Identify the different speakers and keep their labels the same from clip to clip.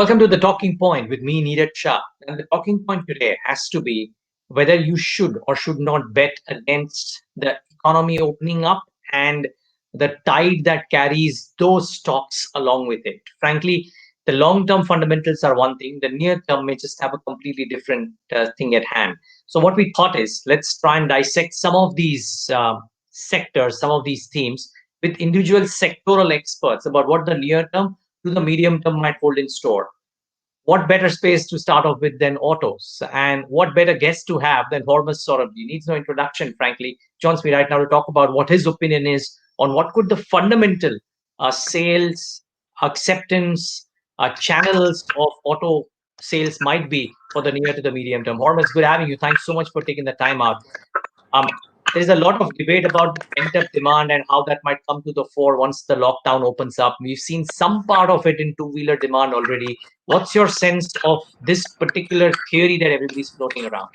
Speaker 1: Welcome to the talking point with me, Niraj Shah. And the talking point today has to be whether you should or should not bet against the economy opening up and the tide that carries those stocks along with it. Frankly, the long term fundamentals are one thing, the near term may just have a completely different thing at hand. So, what we thought is let's try and dissect some of these sectors, some of these themes with individual sectoral experts about what the near term to the medium term might hold in store. What better space to start off with than autos? And what better guest to have than Hormuzd Sorabjee? Needs no introduction, frankly. Joins me right now to talk about what his opinion is on what could the fundamental sales, acceptance, channels of auto sales might be for the near to the medium term. Hormuzd, good having you. Thanks so much for taking the time out. Um, there's a lot of debate about the pent-up demand and how that might come to the fore once the lockdown opens up. We've seen some part of it in two-wheeler demand already. What's your sense of this particular theory that everybody's floating around?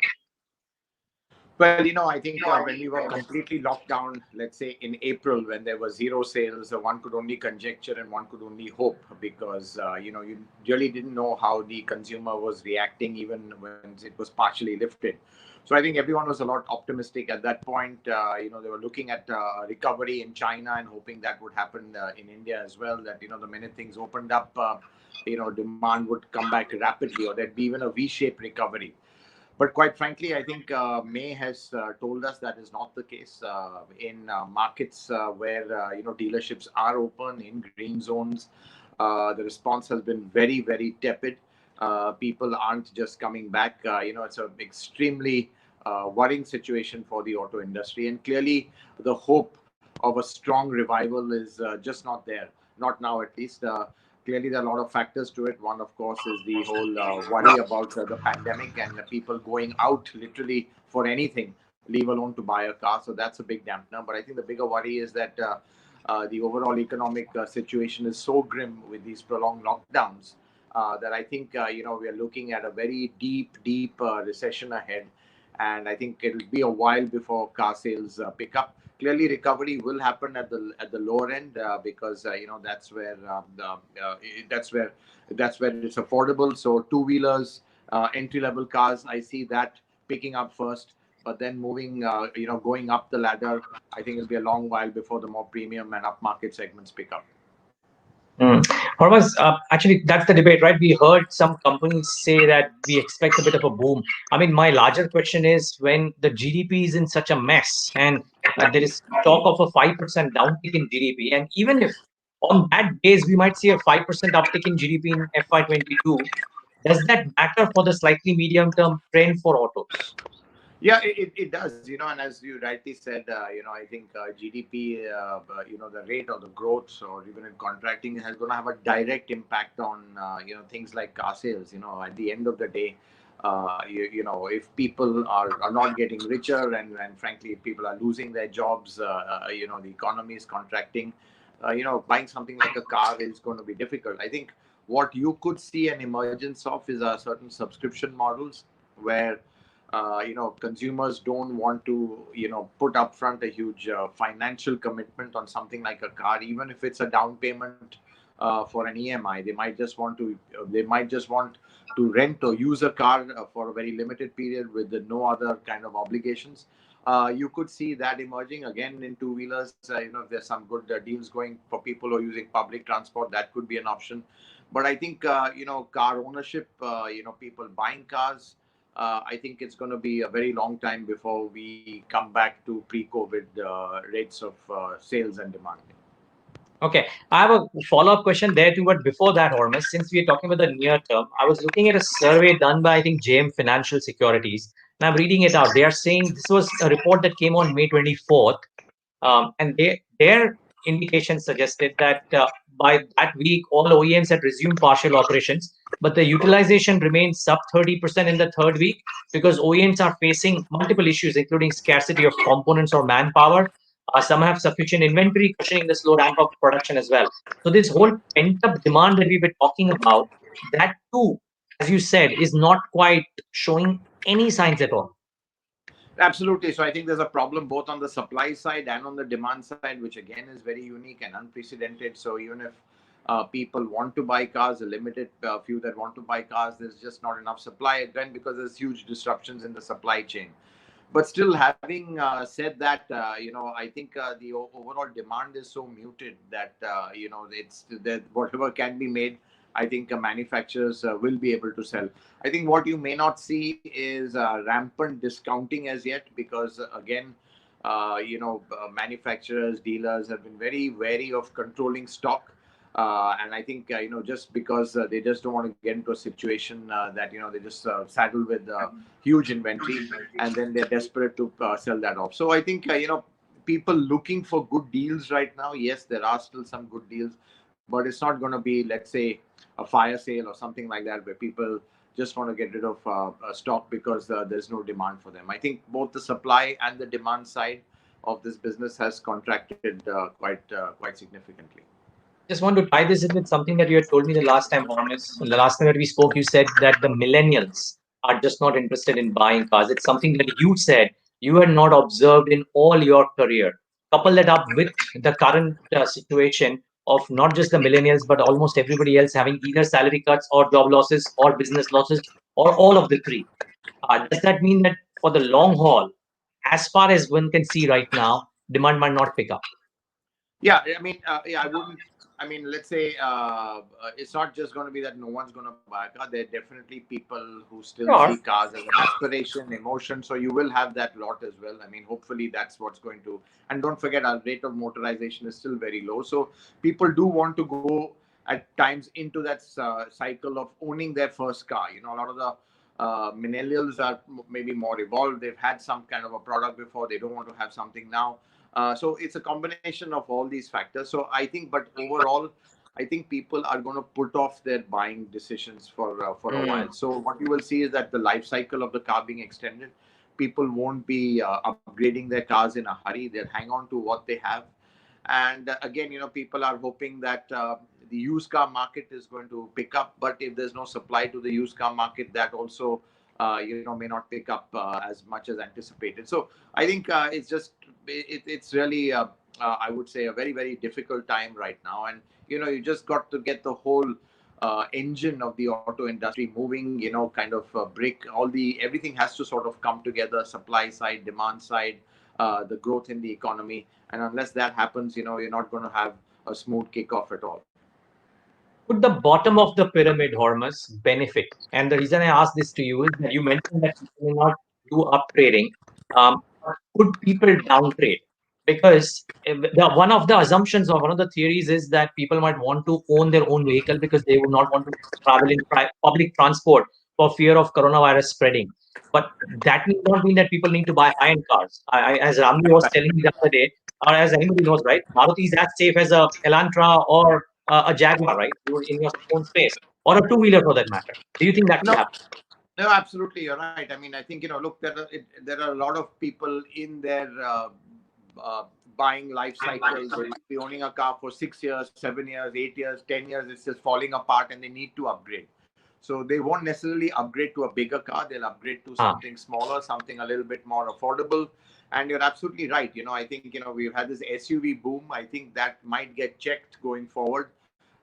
Speaker 2: Well, I think when we were completely locked down, let's say in April, when there was zero sales, one could only conjecture and one could only hope because, you really didn't know how the consumer was reacting even when it was partially lifted. So I think everyone was a lot optimistic at that point. They were looking at recovery in China and hoping that would happen in India as well, that, the minute things opened up, demand would come back rapidly or there'd be even a V-shaped recovery. But quite frankly, I think May has told us that is not the case in markets where dealerships are open in green zones. The response has been very, very tepid. People aren't just coming back. It's an extremely worrying situation for the auto industry, and clearly the hope of a strong revival is just not there. Not now, at least. Clearly, there are a lot of factors to it. One, of course, is the whole worry about the pandemic and the people going out literally for anything, leave alone to buy a car. So that's a big dampener. But I think the bigger worry is that the overall economic situation is so grim with these prolonged lockdowns that I think we are looking at a very deep recession ahead, and I think it'll be a while before car sales pick up. Clearly, recovery will happen at the lower end because that's where that's where it's affordable. So two wheelers, entry level cars, I see that picking up first, but then moving going up the ladder. I think it'll be a long while before the more premium and upmarket segments pick up.
Speaker 1: Mm. Hormuz, actually, that's the debate, right? We heard some companies say that we expect a bit of a boom. I mean, my larger question is when the GDP is in such a mess and there is talk of a 5% downtick in GDP, and even if on that days we might see a 5% uptick in GDP in FY22, does that matter for the slightly medium term trend for autos?
Speaker 2: Yeah, it does, and as you rightly said, I think GDP, the rate of the growth or even in contracting is going to have a direct impact on, things like car sales. At the end of the day, if people are not getting richer and frankly, people are losing their jobs, the economy is contracting, buying something like a car is going to be difficult. I think what you could see an emergence of is certain subscription models where consumers don't want to, put upfront a huge financial commitment on something like a car, even if it's a down payment for an EMI. They might just want to rent or use a car for a very limited period with no other kind of obligations. You could see that emerging again in two wheelers. If there's some good deals going for people who are using public transport, that could be an option. But I think car ownership, people buying cars. I think it's going to be a very long time before we come back to pre-COVID rates of sales and demand.
Speaker 1: Okay, I have a follow-up question there too, but before that, Hormus, since we are talking about the near term, I was looking at a survey done by I think JM Financial Securities, and I'm reading it out. They are saying this was a report that came on May 24th, and their indication suggested that by that week, all OEMs had resumed partial operations, but the utilization remains sub 30% in the third week because OEMs are facing multiple issues, including scarcity of components or manpower. Some have sufficient inventory, cushioning the slow ramp up production as well. So this whole pent up demand that we've been talking about, that too, as you said, is not quite showing any signs at all.
Speaker 2: Absolutely. So I think there's a problem both on the supply side and on the demand side, which again is very unique and unprecedented. So even if People want to buy cars, a limited few that want to buy cars. There's just not enough supply again because there's huge disruptions in the supply chain. But still, having said that, I think the overall demand is so muted that it's that whatever can be made, I think manufacturers will be able to sell. I think what you may not see is rampant discounting as yet, because again, manufacturers, dealers have been very wary of controlling stock. And I think just because they just don't want to get into a situation that they just saddle with huge inventory, and then they're desperate to sell that off. So I think people looking for good deals right now. Yes, there are still some good deals, but it's not going to be, let's say, a fire sale or something like that where people just want to get rid of stock because there's no demand for them. I think both the supply and the demand side of this business has contracted quite significantly.
Speaker 1: Just want to tie this in with something that you had told me the last time, Hormus. The last time that we spoke, you said that the millennials are just not interested in buying cars. It's something that you said you had not observed in all your career. Couple that up with the current situation of not just the millennials, but almost everybody else having either salary cuts or job losses or business losses or all of the three. Does that mean that for the long haul, as far as one can see right now, demand might not pick up?
Speaker 2: Yeah, I mean, yeah, I wouldn't. I mean, let's say it's not just going to be that no one's going to buy a car. There are definitely people who still see
Speaker 1: Sure.
Speaker 2: cars as an aspiration, emotion. So you will have that lot as well. I mean, hopefully that's what's going to. And don't forget, our rate of motorization is still very low. So people do want to go at times into that cycle of owning their first car. A lot of the millennials are maybe more evolved. They've had some kind of a product before. They don't want to have something now. So it's a combination of all these factors. So I think, but overall, I think people are going to put off their buying decisions for a while.
Speaker 1: Mm.
Speaker 2: So what you will see is that the life cycle of the car being extended. People won't be upgrading their cars in a hurry. They'll hang on to what they have. And again, people are hoping that the used car market is going to pick up. But if there's no supply to the used car market, that also may not pick up as much as anticipated. So I think it's really I would say a very, very difficult time right now. And you just got to get the whole engine of the auto industry moving. Kind of brick all the everything has to sort of come together: supply side, demand side, the growth in the economy. And unless that happens, you're not going to have a smooth kickoff at all.
Speaker 1: Could the bottom of the pyramid, Hormus, benefit? And the reason I ask this to you is that you mentioned that people will not do upgrading. But could people downgrade? Because one of the assumptions or one of the theories is that people might want to own their own vehicle because they would not want to travel in public transport for fear of coronavirus spreading. But that need not mean that people need to buy high-end cars. As Ramli was telling me the other day, or as anybody knows, right? Maruti is as safe as a Elantra or a Jaguar, right? You're in your own space, or a two-wheeler for that matter. Do you think that will
Speaker 2: No,
Speaker 1: happen?
Speaker 2: no, absolutely, you're right. I mean, I think look, there are a lot of people in their buying life cycle. They might be owning a car for 6 years, 7 years, 8 years, 10 years. It's just falling apart, and they need to upgrade. So they won't necessarily upgrade to a bigger car. They'll upgrade to
Speaker 1: Ah,
Speaker 2: something smaller, something a little bit more affordable. And you're absolutely right. I think we've had this SUV boom. I think that might get checked going forward.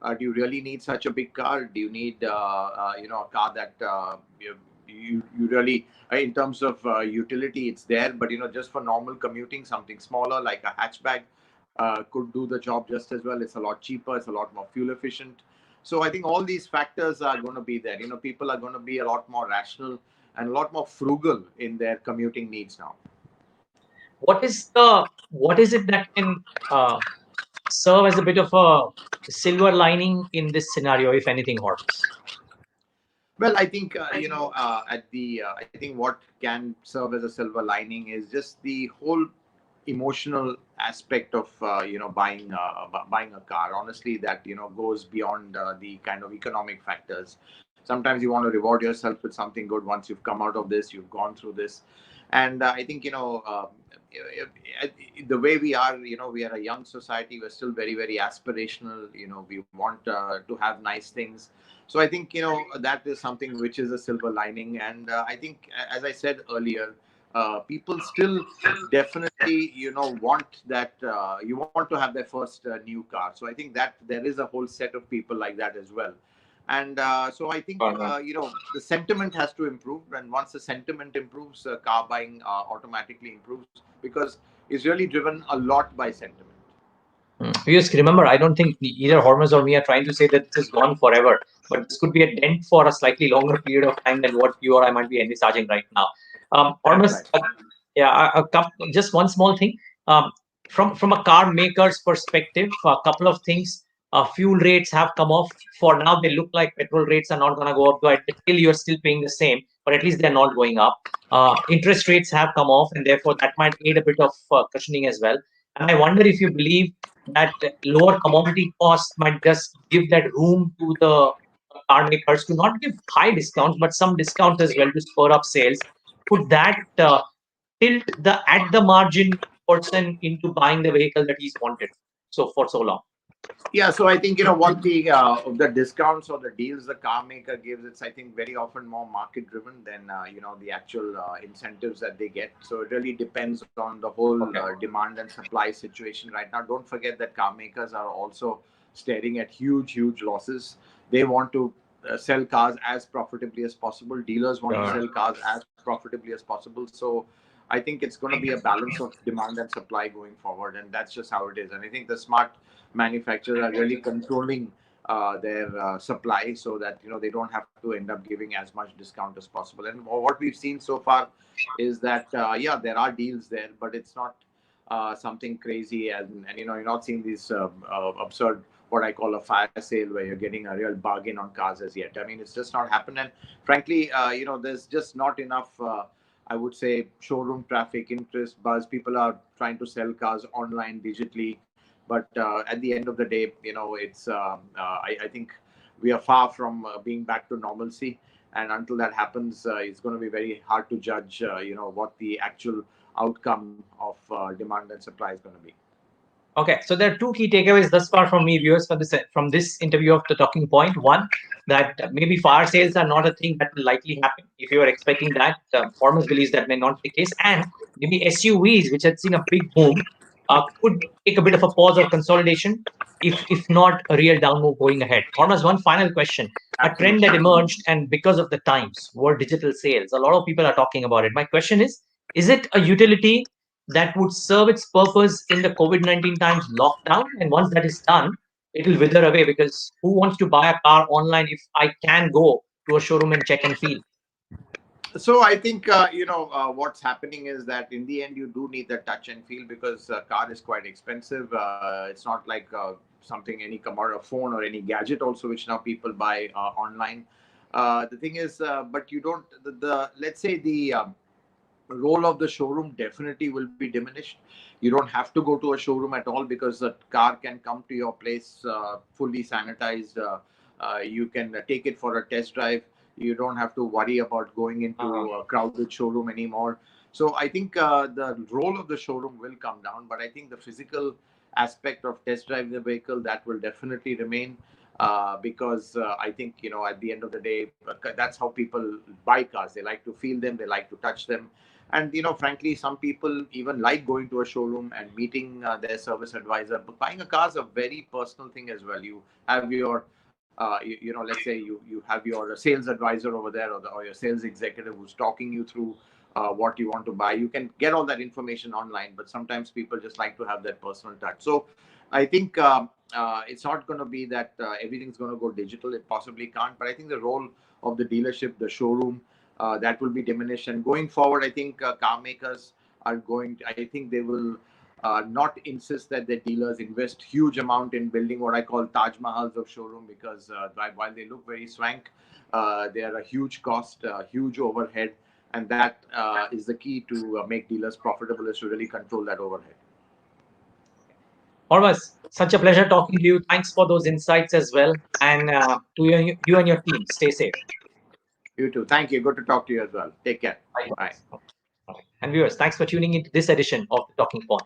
Speaker 2: Do you really need such a big car? Do you need a car that you really in terms of utility it's there, but just for normal commuting, something smaller like a hatchback could do the job just as well. It's a lot cheaper, it's a lot more fuel efficient. So I think all these factors are going to be there. People are going to be a lot more rational and a lot more frugal in their commuting needs now.
Speaker 1: what is it that can serve as a bit of a silver lining in this scenario, if anything, Horus?
Speaker 2: Well, I think I think what can serve as a silver lining is just the whole emotional aspect of buying a car. Honestly, that goes beyond the kind of economic factors. Sometimes you want to reward yourself with something good once you've come out of this, you've gone through this. And I think the way we are, we are a young society. We're still very, very aspirational. We want to have nice things. So I think that is something which is a silver lining. And I think, as I said earlier, people still definitely want that, you want to have their first new car. So I think that there is a whole set of people like that as well. And so I think the sentiment has to improve, and once the sentiment improves, car buying automatically improves, because it's really driven a lot by sentiment.
Speaker 1: Yes, remember, I don't think either Hormuz or me are trying to say that this is gone forever, but this could be a dent for a slightly longer period of time than what you or I might be envisaging right now.
Speaker 2: That's
Speaker 1: Hormuz,
Speaker 2: right.
Speaker 1: yeah, just one small thing. Um, from a car maker's perspective, a couple of things. Fuel rates have come off. For now, they look like petrol rates are not going to go up. But still, you're still paying the same, but at least they're not going up. Interest rates have come off, and therefore that might aid a bit of cushioning as well. And I wonder if you believe that lower commodity costs might just give that room to the car makers to not give high discounts, but some discounts as well to spur up sales. Could that tilt the at the margin person into buying the vehicle that he's wanted so for so long?
Speaker 2: Yeah, so I think what the discounts or the deals the car maker gives. It's, I think, very often more market driven than the actual incentives that they get. So it really depends on the whole
Speaker 1: Okay.
Speaker 2: demand and supply situation right now. Don't forget that car makers are also staring at huge losses. They want to sell cars as profitably as possible. Dealers want to sell cars as profitably as possible. So I think it's going to be a balance of demand and supply going forward, and that's just how it is. And I think the smart manufacturers are really controlling their supply, so that they don't have to end up giving as much discount as possible. And what we've seen so far is that yeah, there are deals there, but it's not something crazy, and you're not seeing these absurd, what I call a fire sale, where you're getting a real bargain on cars as yet. I mean, it's just not happened. And frankly, there's just not enough, I would say, showroom traffic, interest, buzz. People are trying to sell cars online, digitally, but at the end of the day, it's I think we are far from being back to normalcy. And until that happens, it's going to be very hard to judge what the actual outcome of demand and supply is going to be.
Speaker 1: Okay, so there are two key takeaways thus far from me, viewers, from this interview of the talking point. One, that maybe fire sales are not a thing that will likely happen. If you are expecting that, Hormuz believes that may not be the case, and maybe SUVs, which had seen a big boom, could take a bit of a pause or consolidation, if not a real down move going ahead. Hormuz, one final question: a trend that
Speaker 2: Absolutely.
Speaker 1: emerged, and because of the times, were digital sales. A lot of people are talking about it. My question is it a utility that would serve its purpose in the COVID-19 times lockdown? And once that is done, it will wither away, because who wants to buy a car online if I can go to a showroom and check and feel?
Speaker 2: So I think what's happening is that in the end you do need the touch and feel, because car is quite expensive. It's not like something, any commodity, phone or any gadget also, which now people buy online. The thing is, but you don't, the let's say the role of the showroom definitely will be diminished. You don't have to go to a showroom at all, because the car can come to your place fully sanitized. You can take it for a test drive. You don't have to worry about going into a crowded showroom anymore. So I think the role of the showroom will come down, but I think the physical aspect of test drive the vehicle, that will definitely remain, because I think at the end of the day, that's how people buy cars. They like to feel them, they like to touch them. And frankly, some people even like going to a showroom and meeting their service advisor. But buying a car is a very personal thing as well. You have your let's say you have your sales advisor over there, or your sales executive who's talking you through what you want to buy. You can get all that information online, but sometimes people just like to have that personal touch. So I think it's not going to be that everything's going to go digital. It possibly can't, but I think the role of the dealership, the showroom, that will be diminished. And going forward, I think car makers are going to, I think they will not insist that their dealers invest huge amount in building what I call Taj Mahals of showroom, because while they look very swank, they are a huge cost, huge overhead. And that is the key to make dealers profitable, is to really control that overhead.
Speaker 1: Always such a pleasure talking to you. Thanks for those insights as well. And to you and your team, stay safe.
Speaker 2: You too. Thank you. Good to talk to you as well. Take care. Bye.
Speaker 1: Likewise. Okay. And viewers, thanks for tuning into this edition of the Talking Point.